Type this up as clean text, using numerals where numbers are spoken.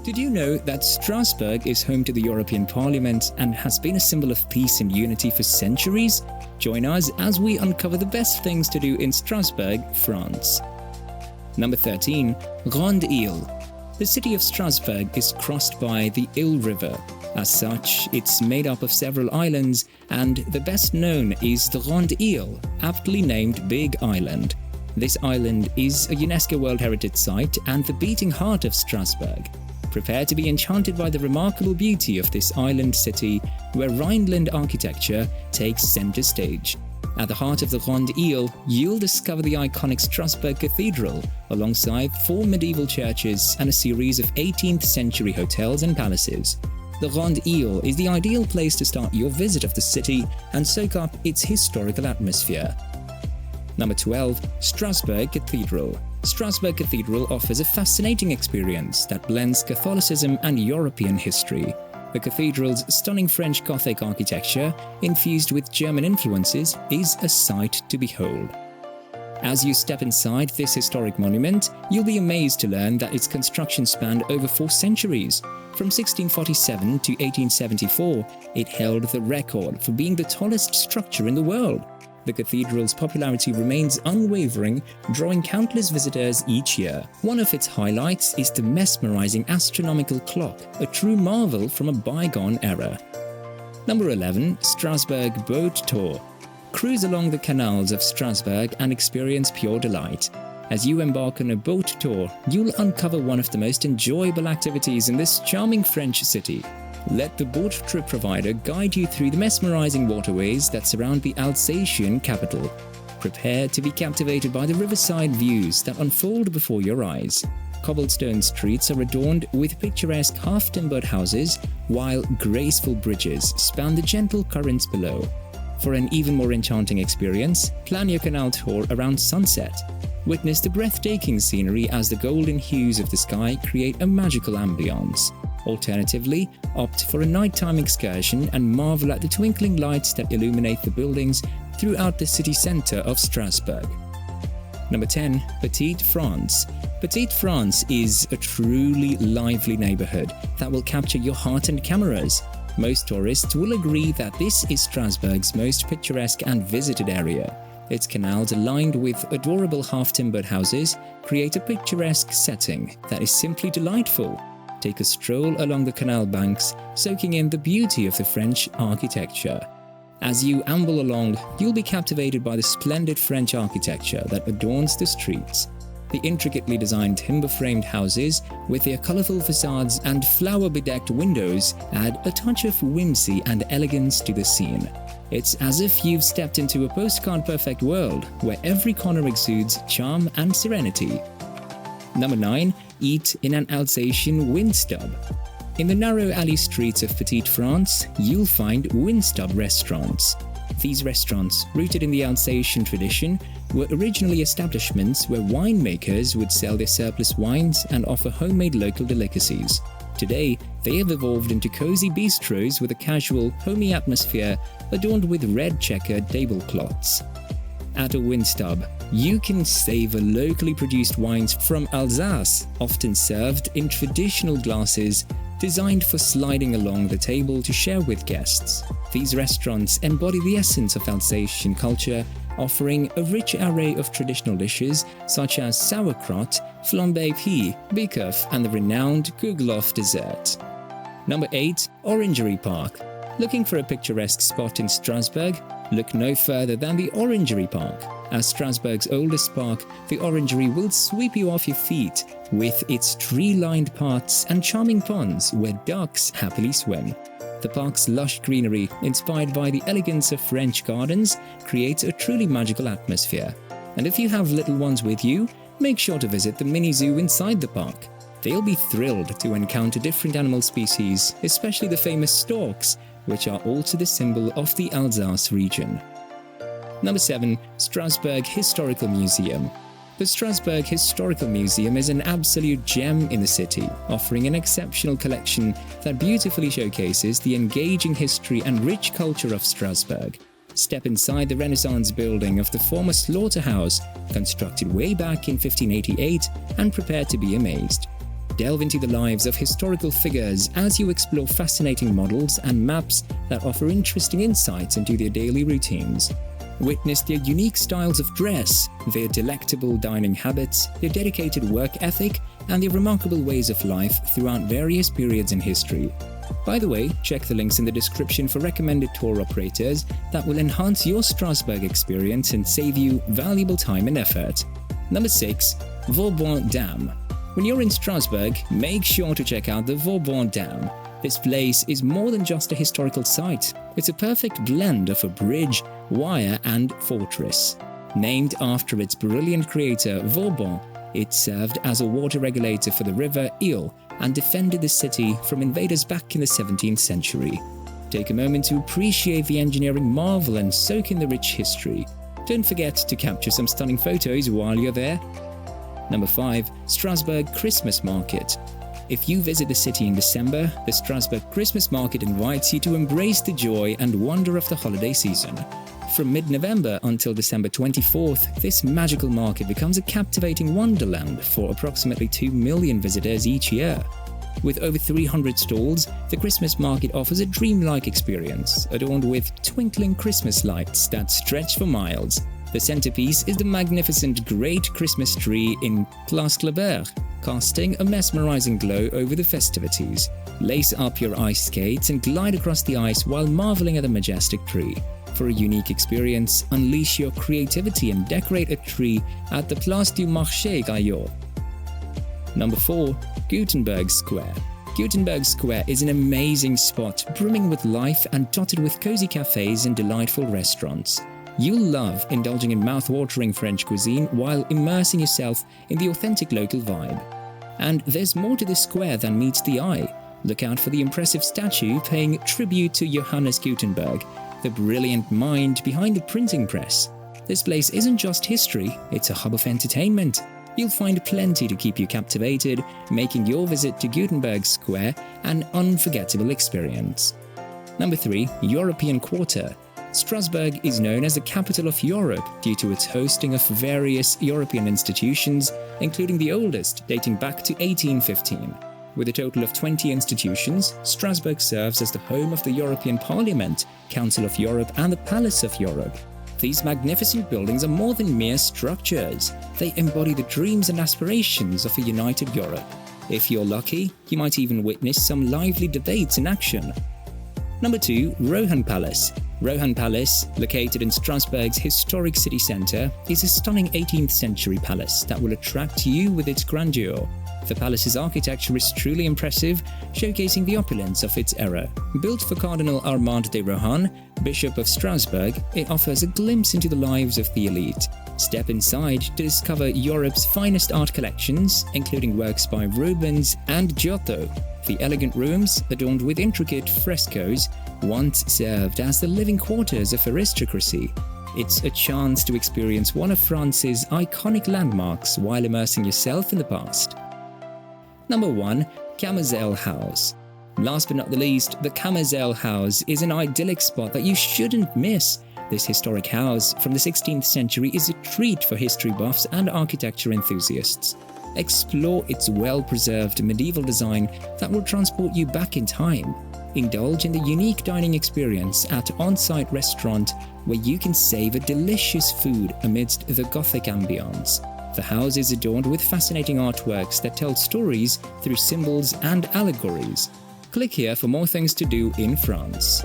Did you know that Strasbourg is home to the European Parliament and has been a symbol of peace and unity for centuries? Join us as we uncover the best things to do in Strasbourg, France. Number 13. Grande Île. The city of Strasbourg is crossed by the Île River. As such, it's made up of several islands, and the best known is the Grande Île, aptly named Big Island. This island is a UNESCO World Heritage Site and the beating heart of Strasbourg. Prepare to be enchanted by the remarkable beauty of this island city, where Rhineland architecture takes center stage. At the heart of the Grande Île, you'll discover the iconic Strasbourg Cathedral, alongside 4 medieval churches and a series of 18th century hotels and palaces. The Grande Île is the ideal place to start your visit of the city and soak up its historical atmosphere. Number 12. Strasbourg Cathedral. Strasbourg Cathedral offers a fascinating experience that blends Catholicism and European history. The cathedral's stunning French Gothic architecture, infused with German influences, is a sight to behold. As you step inside this historic monument, you'll be amazed to learn that its construction spanned over 4 centuries. From 1647 to 1874, it held the record for being the tallest structure in the world. The cathedral's popularity remains unwavering, drawing countless visitors each year. One of its highlights is the mesmerizing astronomical clock, a true marvel from a bygone era. Number 11. Strasbourg Boat Tour. Cruise along the canals of Strasbourg and experience pure delight. As you embark on a boat tour, you'll uncover one of the most enjoyable activities in this charming French city. Let the boat trip provider guide you through the mesmerizing waterways that surround the Alsatian capital. Prepare to be captivated by the riverside views that unfold before your eyes. Cobblestone streets are adorned with picturesque half-timbered houses, while graceful bridges span the gentle currents below. For an even more enchanting experience, plan your canal tour around sunset. Witness the breathtaking scenery as the golden hues of the sky create a magical ambience. Alternatively, opt for a nighttime excursion and marvel at the twinkling lights that illuminate the buildings throughout the city center of Strasbourg. Number 10. Petite France. Petite France is a truly lively neighborhood that will capture your heart and cameras. Most tourists will agree that this is Strasbourg's most picturesque and visited area. Its canals, aligned with adorable half-timbered houses, create a picturesque setting that is simply delightful. Take a stroll along the canal banks, soaking in the beauty of the French architecture. As you amble along, you'll be captivated by the splendid French architecture that adorns the streets. The intricately designed timber-framed houses, with their colorful facades and flower-bedecked windows, add a touch of whimsy and elegance to the scene. It's as if you've stepped into a postcard-perfect world, where every corner exudes charm and serenity. Number 9. Eat in an Alsatian windstub. In the narrow alley streets of Petite France, you'll find windstub restaurants. These restaurants, rooted in the Alsatian tradition, were originally establishments where winemakers would sell their surplus wines and offer homemade local delicacies. Today, they have evolved into cozy bistros with a casual, homey atmosphere adorned with red checkered tablecloths. At a windstub, you can savor locally produced wines from Alsace, often served in traditional glasses designed for sliding along the table to share with guests. These restaurants embody the essence of Alsatian culture, offering a rich array of traditional dishes such as sauerkraut, flambé pie, bikoff, and the renowned Kugelhof dessert. Number 8. Orangery Park. Looking for a picturesque spot in Strasbourg? Look no further than the Orangery Park. As Strasbourg's oldest park, the Orangery will sweep you off your feet with its tree-lined paths and charming ponds where ducks happily swim. The park's lush greenery, inspired by the elegance of French gardens, creates a truly magical atmosphere. And if you have little ones with you, make sure to visit the mini zoo inside the park. They'll be thrilled to encounter different animal species, especially the famous storks, which are also the symbol of the Alsace region. Number 7. Strasbourg Historical Museum. The Strasbourg Historical Museum is an absolute gem in the city, offering an exceptional collection that beautifully showcases the engaging history and rich culture of Strasbourg. Step inside the Renaissance building of the former slaughterhouse, constructed way back in 1588, and prepare to be amazed. Delve into the lives of historical figures as you explore fascinating models and maps that offer interesting insights into their daily routines. Witness their unique styles of dress, their delectable dining habits, their dedicated work ethic, and their remarkable ways of life throughout various periods in history. By the way, check the links in the description for recommended tour operators that will enhance your Strasbourg experience and save you valuable time and effort. Number 6. Vauban Dam. When you're in Strasbourg, make sure to check out the Vauban Dam. This place is more than just a historical site. It's a perfect blend of a bridge, wire, and fortress. Named after its brilliant creator, Vauban, it served as a water regulator for the river Ile and defended the city from invaders back in the 17th century. Take a moment to appreciate the engineering marvel and soak in the rich history. Don't forget to capture some stunning photos while you're there. Number 5. Strasbourg Christmas Market. If you visit the city in December, the Strasbourg Christmas Market invites you to embrace the joy and wonder of the holiday season. From mid-November until December 24th, this magical market becomes a captivating wonderland for approximately 2 million visitors each year. With over 300 stalls, the Christmas market offers a dreamlike experience, adorned with twinkling Christmas lights that stretch for miles. The centerpiece is the magnificent Great Christmas Tree in Place Clabert, casting a mesmerizing glow over the festivities. Lace up your ice skates and glide across the ice while marveling at the majestic tree. For a unique experience, unleash your creativity and decorate a tree at the Place du Marché Gaillot. Number 4. Gutenberg Square. Gutenberg Square is an amazing spot brimming with life and dotted with cozy cafes and delightful restaurants. You'll love indulging in mouth-watering French cuisine while immersing yourself in the authentic local vibe. And there's more to this square than meets the eye. Look out for the impressive statue paying tribute to Johannes Gutenberg, the brilliant mind behind the printing press. This place isn't just history, it's a hub of entertainment. You'll find plenty to keep you captivated, making your visit to Gutenberg Square an unforgettable experience. Number 3. European Quarter. Strasbourg is known as the capital of Europe due to its hosting of various European institutions, including the oldest dating back to 1815. With a total of 20 institutions, Strasbourg serves as the home of the European Parliament, Council of Europe, and the Palace of Europe. These magnificent buildings are more than mere structures. They embody the dreams and aspirations of a united Europe. If you're lucky, you might even witness some lively debates in action. Number 2. Rohan Palace. Rohan Palace, located in Strasbourg's historic city centre, is a stunning 18th century palace that will attract you with its grandeur. The palace's architecture is truly impressive, showcasing the opulence of its era. Built for Cardinal Armand de Rohan, Bishop of Strasbourg, it offers a glimpse into the lives of the elite. Step inside to discover Europe's finest art collections, including works by Rubens and Giotto. The elegant rooms, adorned with intricate frescoes, once served as the living quarters of aristocracy. It's a chance to experience one of France's iconic landmarks while immersing yourself in the past. Number 1. Camarzel House. Last but not the least, the Camarzel House is an idyllic spot that you shouldn't miss. This historic house from the 16th century is a treat for history buffs and architecture enthusiasts. Explore its well-preserved medieval design that will transport you back in time. Indulge in the unique dining experience at on-site restaurant where you can savor delicious food amidst the Gothic ambience. The house is adorned with fascinating artworks that tell stories through symbols and allegories. Click here for more things to do in France.